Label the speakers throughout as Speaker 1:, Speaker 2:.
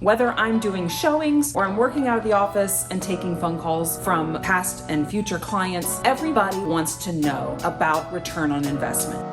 Speaker 1: Whether I'm doing showings or I'm working out of the office and taking phone calls from past and future clients, everybody wants to know about return on investment.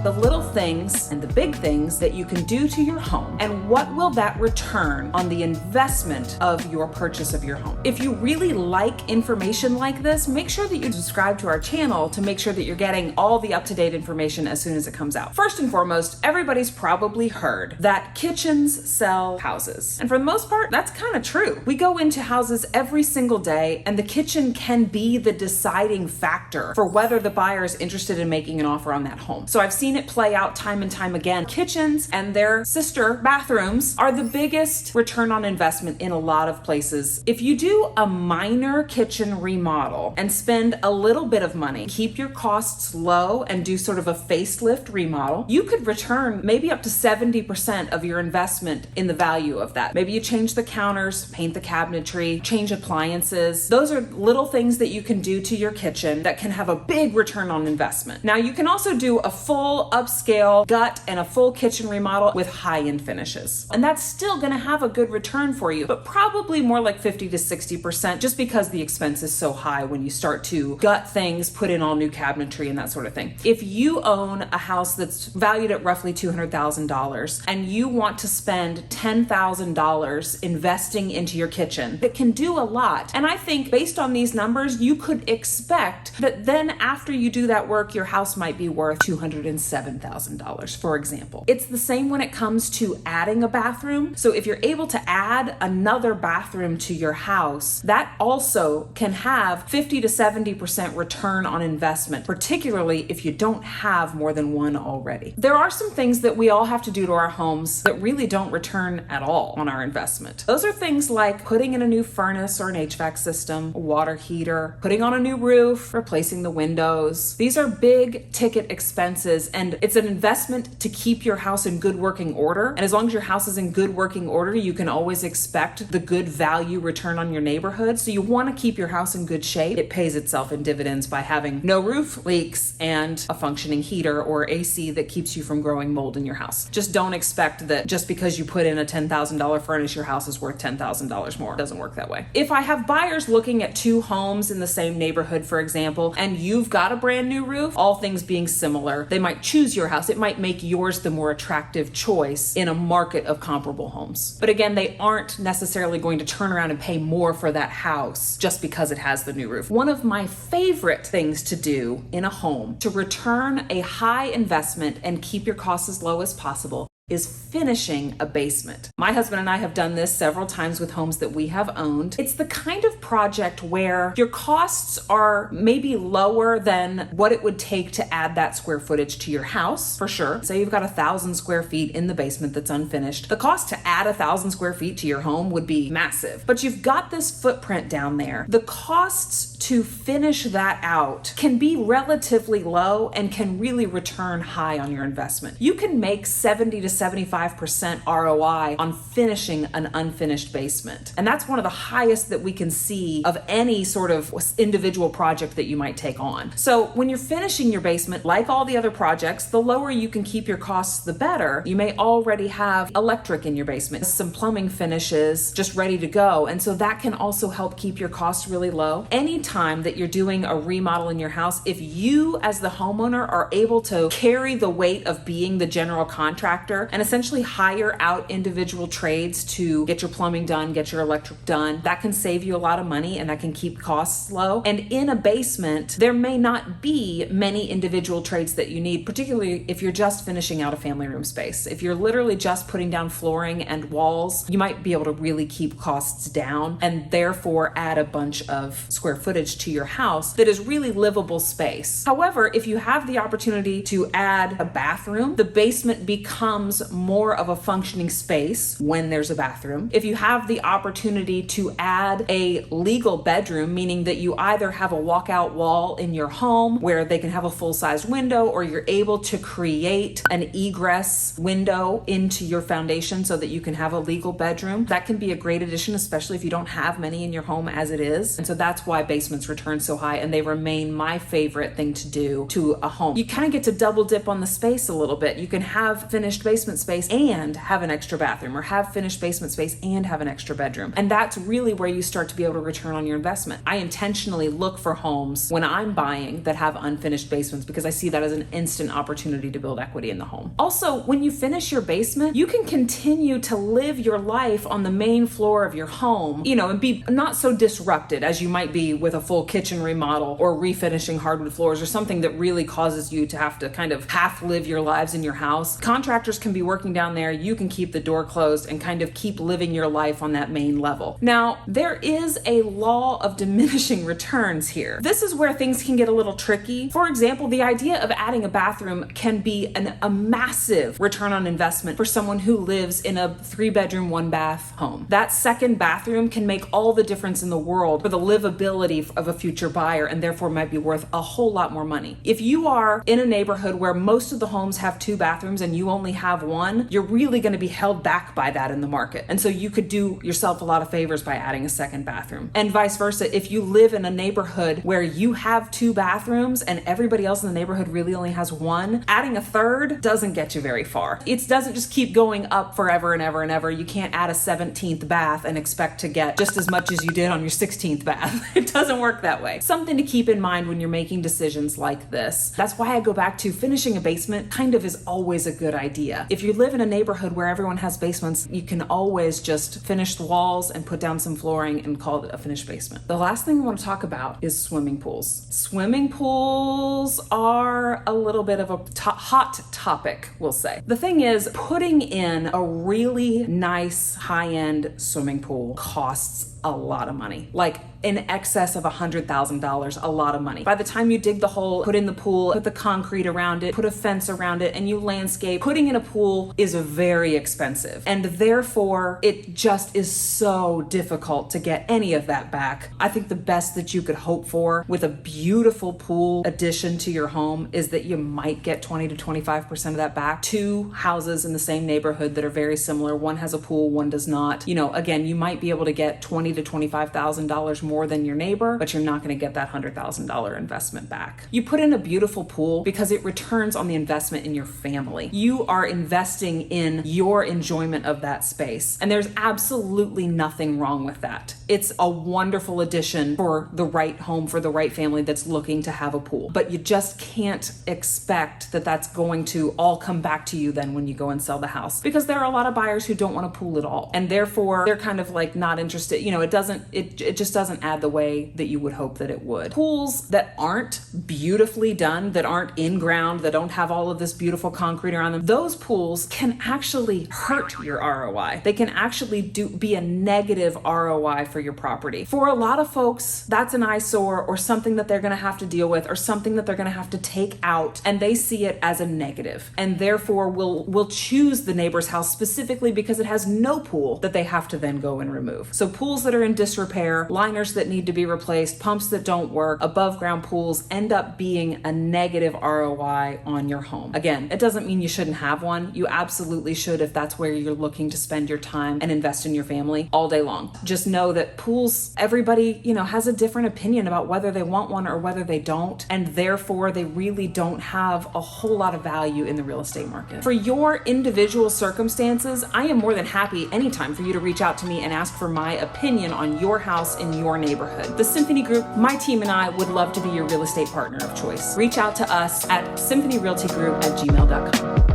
Speaker 1: The little things and the big things that you can do to your home, and what will that return on the investment of your purchase of your home. If you really like information like this, make sure that you subscribe to our channel to make sure that you're getting all the up-to-date information as soon as it comes out. First and foremost, everybody's probably heard that kitchens sell houses. And for the most part, that's kind of true. We go into houses every single day, and the kitchen can be the deciding factor for whether the buyer is interested in making an offer on that home. So I've seen it play out time and time again. Kitchens and their sister bathrooms are the biggest return on investment in a lot of places. If you do a minor kitchen remodel and spend a little bit of money, keep your costs low and do sort of a facelift remodel, you could return maybe up to 70% of your investment in the value of that. Maybe you change the counters, paint the cabinetry, change appliances. Those are little things that you can do to your kitchen that can have a big return on investment. Now you can also do a full upscale gut and a full kitchen remodel with high-end finishes. And that's still gonna have a good return for you, but probably more like 50 to 60% just because the expense is so high when you start to gut things, put in all new cabinetry and that sort of thing. If you own a house that's valued at roughly $200,000 and you want to spend $10,000 investing into your kitchen, it can do a lot. And I think based on these numbers, you could expect that then after you do that work, your house might be worth $207,000, for example. It's the same when it comes to adding a bathroom. So if you're able to add another bathroom to your house, that also can have 50 to 70% return on investment, particularly if you don't have more than one already. There are some things that we all have to do to our homes that really don't return at all on our investment. Those are things like putting in a new furnace or an HVAC system, a water heater, putting on a new roof, replacing the windows. These are big ticket expenses, and it's an investment to keep your house in good working order. And as long as your house is in good working order, you can always expect the good value return on your neighborhood. So you want to keep your house in good shape. It pays itself in dividends by having no roof leaks and a functioning heater or AC that keeps you from growing mold in your house. Just don't expect that just because you put in a $10,000 furnace, your house is worth $10,000 more. It doesn't work that way. If I have buyers looking at two homes in the same neighborhood, for example, and you've got a brand new roof, all things being similar, they might choose your house. It might make yours the more attractive choice in a market of comparable homes. But again, they aren't necessarily going to turn around and pay more for that house just because it has the new roof. One of my favorite things to do in a home to return a high investment and keep your costs as low as possible is finishing a basement. My husband and I have done this several times with homes that we have owned. It's the kind of project where your costs are maybe lower than what it would take to add that square footage to your house, for sure. Say you've got 1,000 square feet in the basement that's unfinished. The cost to add 1,000 square feet to your home would be massive, but you've got this footprint down there. The costs to finish that out can be relatively low and can really return high on your investment. You can make 70 to 75% ROI on finishing an unfinished basement. And that's one of the highest that we can see of any sort of individual project that you might take on. So when you're finishing your basement, like all the other projects, the lower you can keep your costs, the better. You may already have electric in your basement, some plumbing finishes just ready to go. And so that can also help keep your costs really low. Anytime that you're doing a remodel in your house, if you as the homeowner are able to carry the weight of being the general contractor and essentially hire out individual trades to get your plumbing done, get your electric done, that can save you a lot of money and that can keep costs low. And in a basement, there may not be many individual trades that you need, particularly if you're just finishing out a family room space. If you're literally just putting down flooring and walls, you might be able to really keep costs down and therefore add a bunch of square footage to your house that is really livable space. However, if you have the opportunity to add a bathroom, the basement becomes becomes more of a functioning space when there's a bathroom, if you have the opportunity to add a legal bedroom, meaning that you either have a walkout wall in your home where they can have a full-size window, or you're able to create an egress window into your foundation so that you can have a legal bedroom, that can be a great addition, especially if you don't have many in your home as it is. And so that's why basements return so high, and they remain my favorite thing to do to a home. You kind of get to double dip on the space a little bit. You can have finished basement space and have an extra bathroom, or have finished basement space and have an extra bedroom. And that's really where you start to be able to return on your investment. I intentionally look for homes when I'm buying that have unfinished basements because I see that as an instant opportunity to build equity in the home. Also, when you finish your basement, you can continue to live your life on the main floor of your home, and be not so disrupted as you might be with a full kitchen remodel or refinishing hardwood floors or something that really causes you to have to kind of half live your lives in your house. Contractors can be working down there. You can keep the door closed and kind of keep living your life on that main level. Now, there is a law of diminishing returns here. This is where things can get a little tricky. For example, the idea of adding a bathroom can be a massive return on investment for someone who lives in a 3-bedroom, 1-bath home. That second bathroom can make all the difference in the world for the livability of a future buyer, and therefore might be worth a whole lot more money. If you are in a neighborhood where most of the homes have 2 bathrooms and you only have 1, you're really going to be held back by that in the market. And so you could do yourself a lot of favors by adding a second bathroom. And vice versa, if you live in a neighborhood where you have 2 bathrooms and everybody else in the neighborhood really only has 1, adding a third doesn't get you very far. It doesn't just keep going up forever and ever and ever. You can't add a 17th bath and expect to get just as much as you did on your 16th bath. It doesn't work that way. Something to keep in mind when you're making decisions like this. That's why I go back to finishing a basement kind of is always a good idea. If you live in a neighborhood where everyone has basements, you can always just finish the walls and put down some flooring and call it a finished basement. The last thing I want to talk about is swimming pools. Swimming pools are a little bit of a hot topic, we'll say. The thing is, putting in a really nice high-end swimming pool costs a lot of money, like in excess of $100,000, a lot of money. By the time you dig the hole, put in the pool, put the concrete around it, put a fence around it, and you landscape, putting in a pool is very expensive. And therefore, it just is so difficult to get any of that back. I think the best that you could hope for with a beautiful pool addition to your home is that you might get 20 to 25% of that back. 2 houses in the same neighborhood that are very similar. One has a pool, one does not. Again, you might be able to get $20,000 to $25,000 more than your neighbor, but you're not going to get that $100,000 investment back. You put in a beautiful pool because it returns on the investment in your family. You are investing in your enjoyment of that space, and there's absolutely nothing wrong with that. It's a wonderful addition for the right home, for the right family that's looking to have a pool, but you just can't expect that that's going to all come back to you then when you go and sell the house, because there are a lot of buyers who don't want a pool at all, and therefore they're kind of like not interested. It just doesn't add the way that you would hope that it would. Pools that aren't beautifully done, that aren't in ground, that don't have all of this beautiful concrete around them, those pools can actually hurt your ROI. They can actually be a negative ROI for your property. For a lot of folks, that's an eyesore or something that they're going to have to deal with, or something that they're going to have to take out, and they see it as a negative, and therefore will choose the neighbor's house specifically because it has no pool that they have to then go and remove. So pools that are in disrepair, liners that need to be replaced, pumps that don't work, above ground pools end up being a negative ROI on your home. Again, it doesn't mean you shouldn't have one. You absolutely should if that's where you're looking to spend your time and invest in your family all day long. Just know that pools, everybody, has a different opinion about whether they want one or whether they don't, and therefore they really don't have a whole lot of value in the real estate market. For your individual circumstances, I am more than happy anytime for you to reach out to me and ask for my opinion on your house in your neighborhood. The Symphony Group, my team and I would love to be your real estate partner of choice. Reach out to us at symphonyrealtygroup@gmail.com.